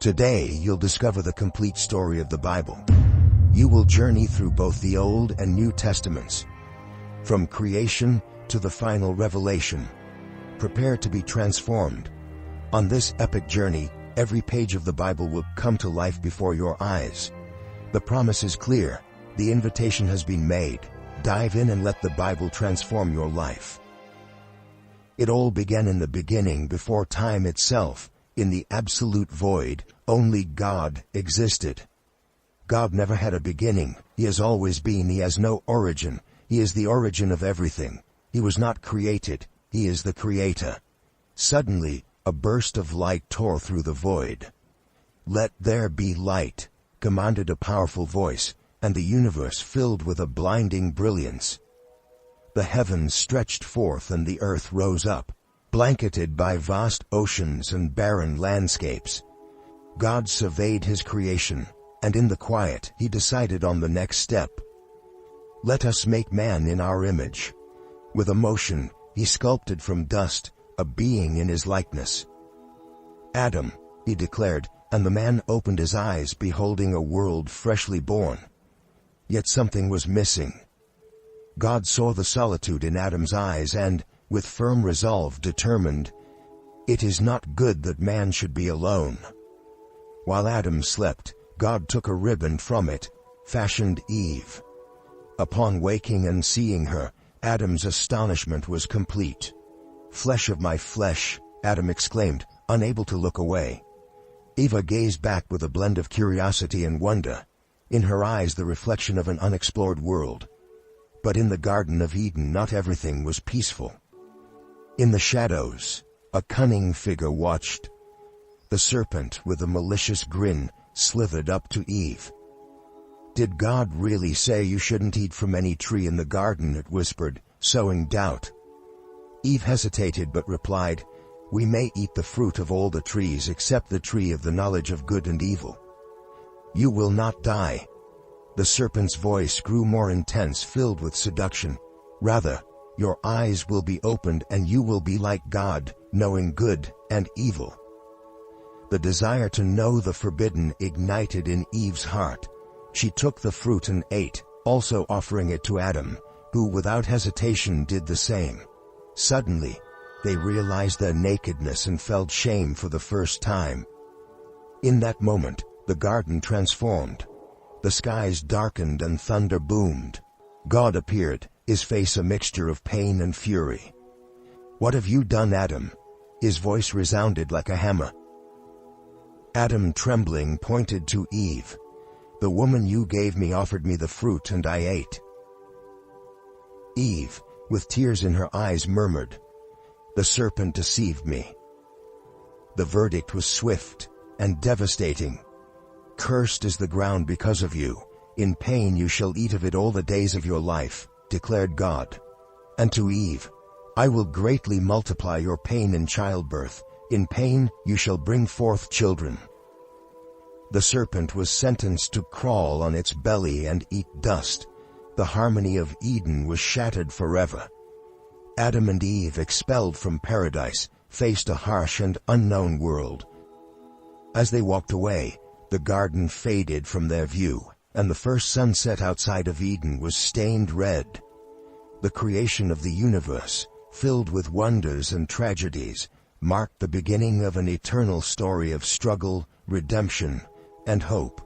Today you'll discover the complete story of the Bible. You will journey through both the Old and New Testaments, from creation to the final revelation. Prepare to be transformed. On this epic journey, every page of the Bible will come to life before your eyes. The promise is clear. The invitation has been made. Dive in and let the Bible transform your life. It all began in the beginning, before time itself. In the absolute void, only God existed. God never had a beginning. He has always been. He has no origin. He is the origin of everything. He was not created. He is the creator. Suddenly, a burst of light tore through the void. "Let there be light," commanded a powerful voice, and the universe filled with a blinding brilliance. The heavens stretched forth and the earth rose up, blanketed by vast oceans and barren landscapes. God surveyed his creation, and in the quiet he decided on the next step. "Let us make man in our image." With emotion, he sculpted from dust a being in his likeness. "Adam," he declared, and the man opened his eyes, beholding a world freshly born. Yet something was missing. God saw the solitude in Adam's eyes and, with firm resolve, determined, "It is not good that man should be alone." While Adam slept, God took a ribbon from it, fashioned Eve. Upon waking and seeing her, Adam's astonishment was complete. "Flesh of my flesh," Adam exclaimed, unable to look away. Eve gazed back with a blend of curiosity and wonder, in her eyes the reflection of an unexplored world. But in the Garden of Eden not everything was peaceful. In the shadows, a cunning figure watched. The serpent, with a malicious grin, slithered up to Eve. "Did God really say you shouldn't eat from any tree in the garden?" it whispered, sowing doubt. Eve hesitated but replied, "We may eat the fruit of all the trees except the tree of the knowledge of good and evil." "You will not die." The serpent's voice grew more intense, filled with seduction. "Rather, your eyes will be opened and you will be like God, knowing good and evil." The desire to know the forbidden ignited in Eve's heart. She took the fruit and ate, also offering it to Adam, who without hesitation did the same. Suddenly, they realized their nakedness and felt shame for the first time. In that moment, the garden transformed. The skies darkened and thunder boomed. God appeared, his face a mixture of pain and fury. "What have you done, Adam?" His voice resounded like a hammer. Adam, trembling, pointed to Eve. "The woman you gave me offered me the fruit and I ate." Eve, with tears in her eyes, murmured, "The serpent deceived me." The verdict was swift and devastating. "Cursed is the ground because of you. In pain you shall eat of it all the days of your life," declared God. And to Eve, "I will greatly multiply your pain in childbirth. In pain you shall bring forth children." The serpent was sentenced to crawl on its belly and eat dust. The harmony of Eden was shattered forever. Adam and Eve, expelled from paradise, faced a harsh and unknown world. As they walked away, the garden faded from their view, and the first sunset outside of Eden was stained red. The creation of the universe, filled with wonders and tragedies, marked the beginning of an eternal story of struggle, redemption, and hope.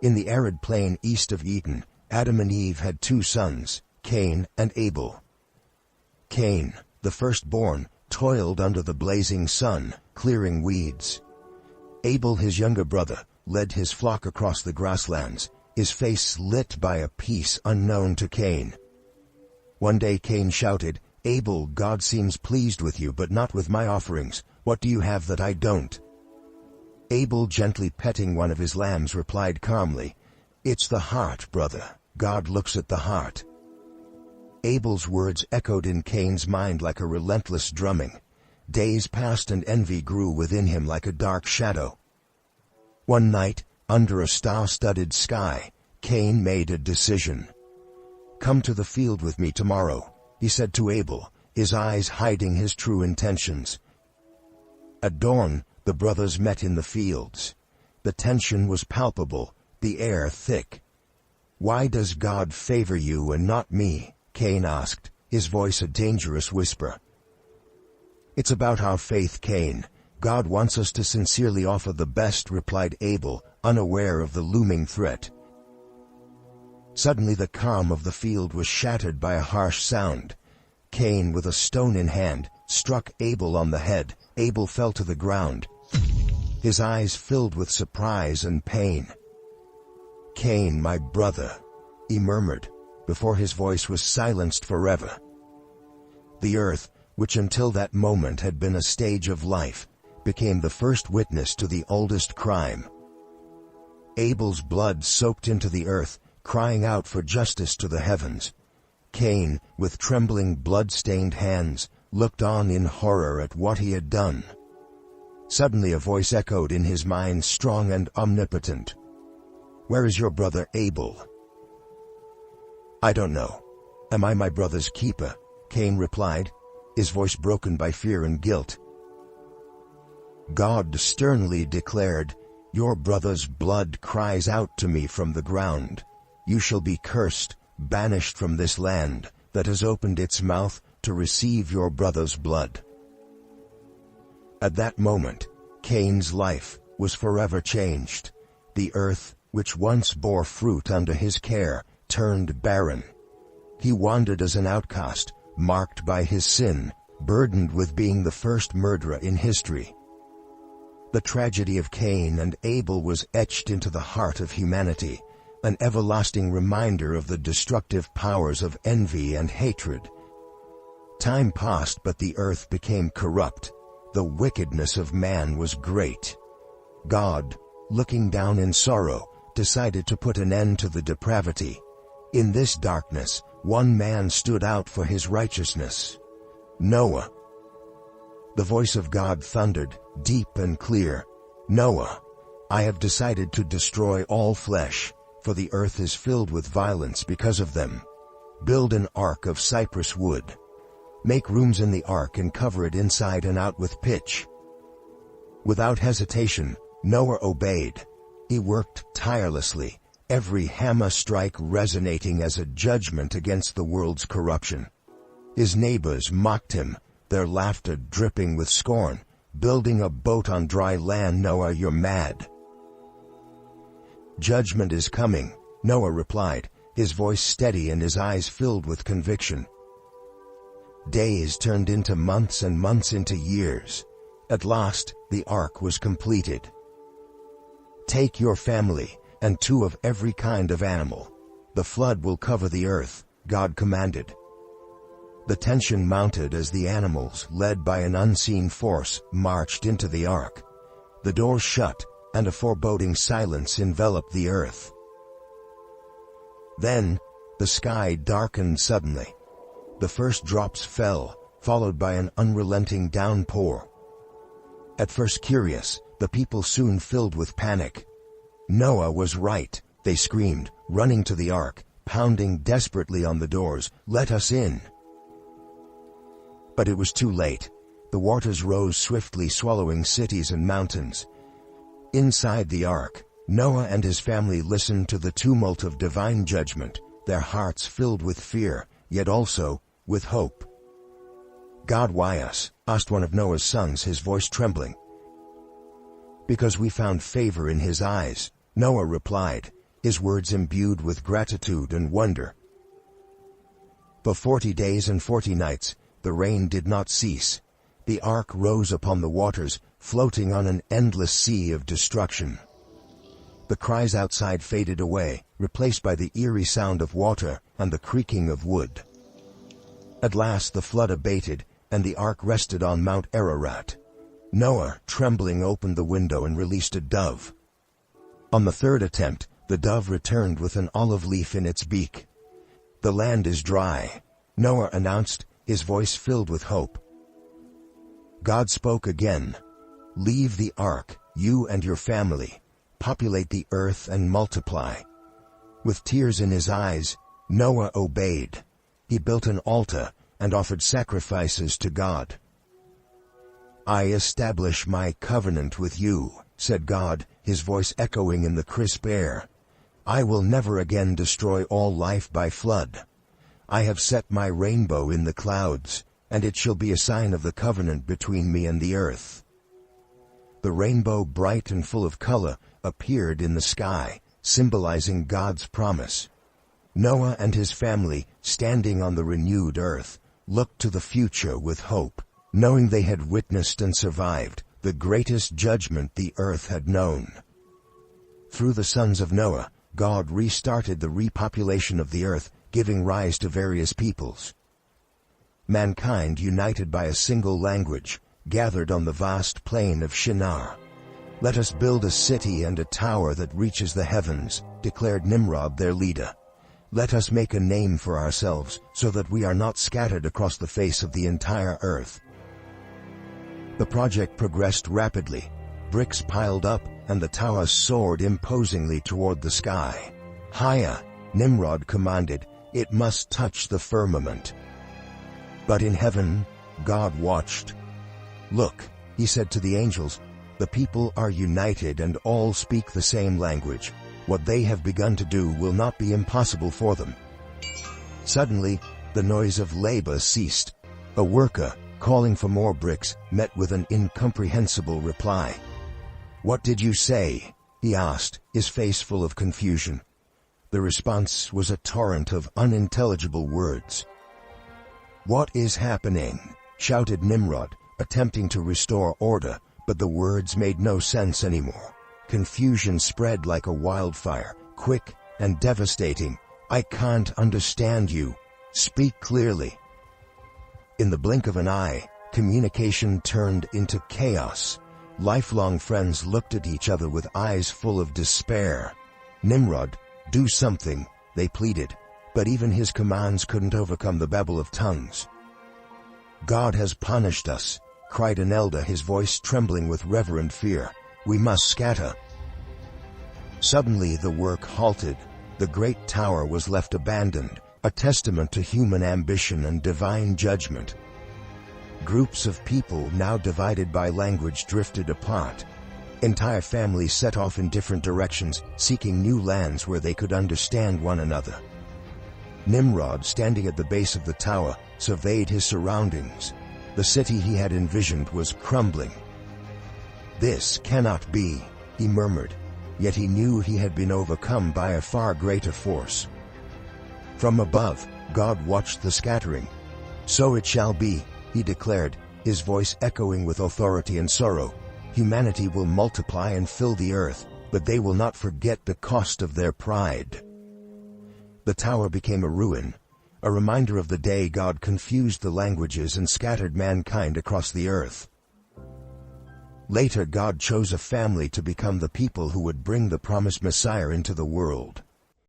In the arid plain east of Eden, Adam and Eve had two sons, Cain and Abel. Cain, the firstborn, toiled under the blazing sun, clearing weeds. Abel, his younger brother, led his flock across the grasslands, his face lit by a peace unknown to Cain. One day Cain shouted, "Abel, God seems pleased with you, but not with my offerings. What do you have that I don't?" Abel, gently petting one of his lambs, replied calmly, "It's the heart, brother. God looks at the heart." Abel's words echoed in Cain's mind like a relentless drumming. Days passed and envy grew within him like a dark shadow. One night, under a star-studded sky, Cain made a decision. "Come to the field with me tomorrow," he said to Abel, his eyes hiding his true intentions. At dawn, The brothers met in the fields. The tension was palpable, the air thick. "Why does God favor you and not me?" Cain asked, his voice a dangerous whisper. "It's about our faith, Cain. God wants us to sincerely offer the best," replied Abel, unaware of the looming threat. Suddenly the calm of the field was shattered by a harsh sound. Cain, with a stone in hand, struck Abel on the head. Abel fell to the ground, his eyes filled with surprise and pain. "Cain, my brother," he murmured, before his voice was silenced forever. The earth, which until that moment had been a stage of life, became the first witness to the oldest crime. Abel's blood soaked into the earth, crying out for justice to the heavens. Cain, with trembling blood-stained hands, looked on in horror at what he had done. Suddenly a voice echoed in his mind, strong and omnipotent. "Where is your brother Abel?" "I don't know. Am I my brother's keeper?" Cain replied, his voice broken by fear and guilt. God sternly declared, "Your brother's blood cries out to me from the ground. You shall be cursed, banished from this land that has opened its mouth to receive your brother's blood." At that moment, Cain's life was forever changed. The earth, which once bore fruit under his care, turned barren. He wandered as an outcast, marked by his sin, burdened with being the first murderer in history. The tragedy of Cain and Abel was etched into the heart of humanity, an everlasting reminder of the destructive powers of envy and hatred. Time passed, but the earth became corrupt. The wickedness of man was great. God, looking down in sorrow, decided to put an end to the depravity. In this darkness, one man stood out for his righteousness: Noah. The voice of God thundered, deep and clear, "Noah, I have decided to destroy all flesh, for the earth is filled with violence because of them. Build an ark of cypress wood. Make rooms in the ark and cover it inside and out with pitch." Without hesitation, Noah obeyed. He worked tirelessly, every hammer strike resonating as a judgment against the world's corruption. His neighbors mocked him, their laughter dripping with scorn. "Building a boat on dry land, Noah, you're mad." "Judgment is coming," Noah replied, his voice steady and his eyes filled with conviction. Days turned into months and months into years. At last, the ark was completed. "Take your family, and 2 of every kind of animal. The flood will cover the earth," God commanded. The tension mounted as the animals, led by an unseen force, marched into the ark. The doors shut, and a foreboding silence enveloped the earth. Then, the sky darkened suddenly. The first drops fell, followed by an unrelenting downpour. At first curious, the people soon filled with panic. Noah was right, they screamed, running to the ark, pounding desperately on the doors, "Let us in." But it was too late. The waters rose swiftly, swallowing cities and mountains. Inside the ark, Noah and his family listened to the tumult of divine judgment, their hearts filled with fear, yet also with hope. "God, why us?" asked one of Noah's sons, his voice trembling. "Because we found favor in his eyes," Noah replied, his words imbued with gratitude and wonder. For 40 days and 40 nights, the rain did not cease. The ark rose upon the waters, floating on an endless sea of destruction. The cries outside faded away, replaced by the eerie sound of water and the creaking of wood. At last the flood abated, and the ark rested on Mount Ararat. Noah, trembling, opened the window and released a dove. On the 3rd attempt, the dove returned with an olive leaf in its beak. "The land is dry," Noah announced, his voice filled with hope. God spoke again. "Leave the ark, you and your family. Populate the earth and multiply." With tears in his eyes, Noah obeyed. He built an altar and offered sacrifices to God. "I establish my covenant with you," said God, his voice echoing in the crisp air. "I will never again destroy all life by flood. I have set my rainbow in the clouds, and it shall be a sign of the covenant between me and the earth." The rainbow, bright and full of color, appeared in the sky, symbolizing God's promise. Noah and his family, standing on the renewed earth, looked to the future with hope, knowing they had witnessed and survived the greatest judgment the earth had known. Through the sons of Noah, God restarted the repopulation of the earth, giving rise to various peoples. Mankind, united by a single language, gathered on the vast plain of Shinar. "Let us build a city and a tower that reaches the heavens," declared Nimrod, their leader. "Let us make a name for ourselves, so that we are not scattered across the face of the entire earth." The project progressed rapidly. Bricks piled up, and the tower soared imposingly toward the sky. "Higher," Nimrod commanded. "It must touch the firmament." But in heaven, God watched. "Look," he said to the angels, "the people are united and all speak the same language. What they have begun to do will not be impossible for them." Suddenly, the noise of labor ceased. A worker, calling for more bricks, met with an incomprehensible reply. "What did you say?" he asked, his face full of confusion. The response was a torrent of unintelligible words. "What is happening?" shouted Nimrod, attempting to restore order, but the words made no sense anymore. Confusion spread like a wildfire, quick and devastating. "I can't understand you. Speak clearly." In the blink of an eye, communication turned into chaos. Lifelong friends looked at each other with eyes full of despair. "Nimrod, do something," they pleaded, but even his commands couldn't overcome the babel of tongues. "God has punished us," cried an elder, his voice trembling with reverent fear. "We must scatter." Suddenly the work halted. The great tower was left abandoned, a testament to human ambition and divine judgment. Groups of people, now divided by language, drifted apart. Entire families set off in different directions, seeking new lands where they could understand one another. Nimrod, standing at the base of the tower, surveyed his surroundings. The city he had envisioned was crumbling. "This cannot be," he murmured, yet he knew he had been overcome by a far greater force. From above, God watched the scattering. "So it shall be," he declared, his voice echoing with authority and sorrow. "Humanity will multiply and fill the earth, but they will not forget the cost of their pride." The tower became a ruin, a reminder of the day God confused the languages and scattered mankind across the earth. Later, God chose a family to become the people who would bring the promised Messiah into the world.